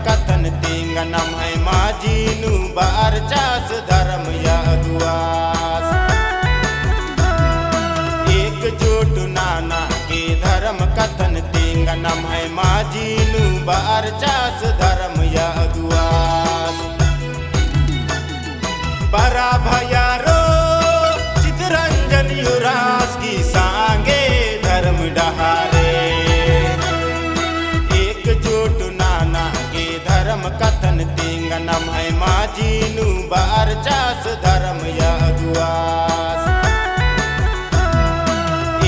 कथन तिंगनम है माझीनु बार चास धर्म या अगुआस एकजुट नाना के धर्म कथन तिंगनम है माझीनु बार चास धर्म या अगुआस बरा भयारो चितरंजन युरास की सांगे धर्म डहारे एकजुट नाना के धर्म कथन तिंगनम है माझीनु बार चास धर्म या अगुआस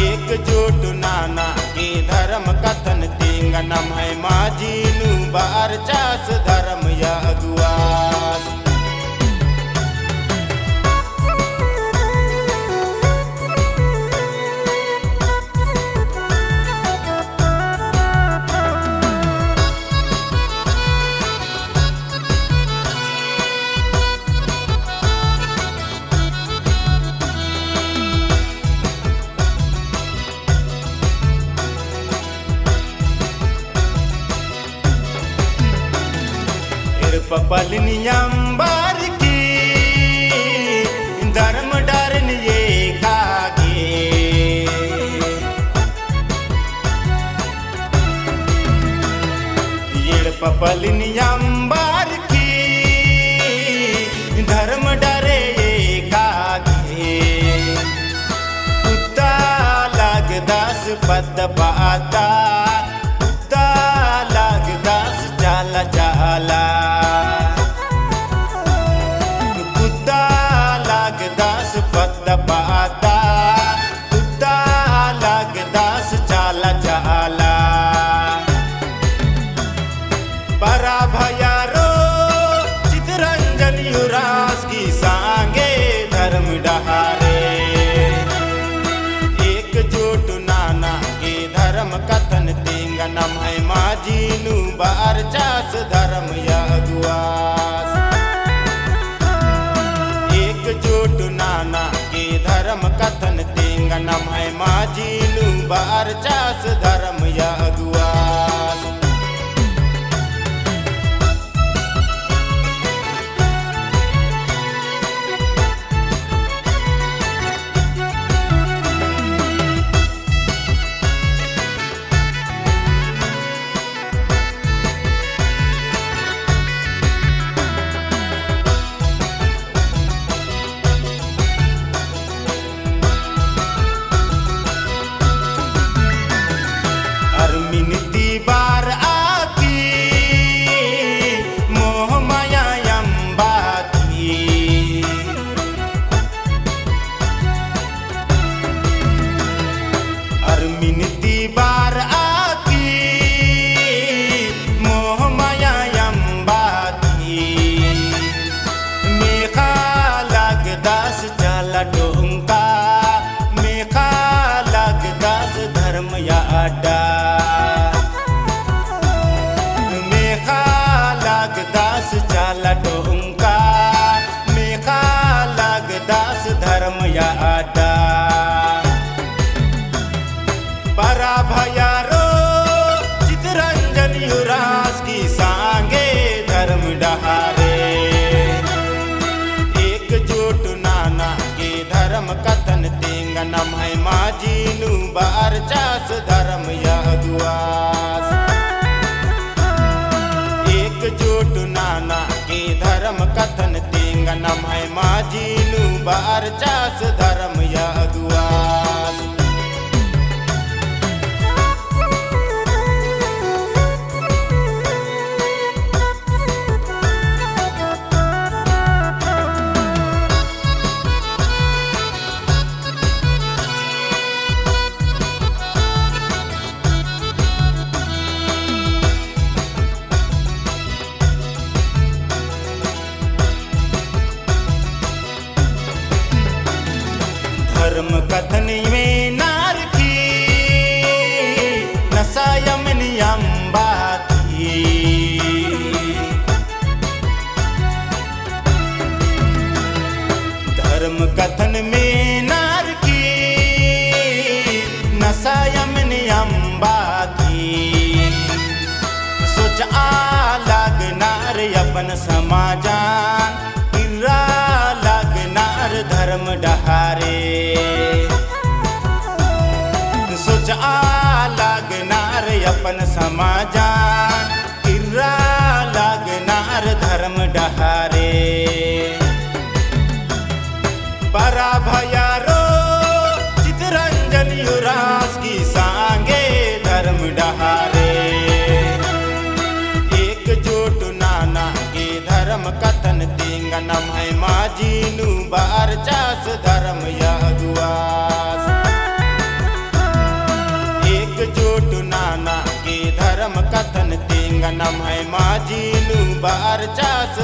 एकजुट नाना के धर्म कथन तिंगनम है माझीनु बार चास धर्म या अगुआस पपलनियंबर की धर्म डरन ये कागे ये पपलनियंबर की धर्म डरे ये कागे कुत्ता लग दस पद पाता कुत्ता लग दस जाला जाला पाता कुत्ता लग दास चाला चाला बरा भयारो चितरंजन युरास की सांगे धर्म डहारे एकजुट नाना के धर्म कथन तिंगनम है माझीनु बार चास धर्म या अगुआस एकजुट नाना के धर्म कथन तिंगनम है माझीनु बार चास धर्म या अगुआस मिनती बार आती मोह माया यम्बाती और मिनती बार आती मोह माया यम्बाती मेखा लग दास चला डोंका मेखा लग दास धर्म या अड्डा चाला डोंका मेखा लग दास धर्म या अड्डा बरा भयारो चितरंजन युरास की सांगे धर्म डहारे एकजुट नाना के धर्म कथन तिंगनम है माझीनु बार चास धर्म या अगुआस एकजुट नाना के धर्म कथन तिंगनम है माझीनु बार चास धर्म या अगुआस धर्म कथन में नार की नशा यमन यम्बाती धर्म कथन में नार की नशा यमन यम्बाती सोच आ लग समाजान इर्रा लागणार धर्म डहारे सोचा लागणार अपन समाजान इर्रा लागणार धर्म डहारे बरा भयारो चितरंजन युवराज की सांगे धर्म डहारे एकजुट नाना के धर्म कथन तिंगनम है माजीनु बार चास धर्म यदुआस एकजुट नाना के धर्म कथन तिंगनम है माजीनु बार चास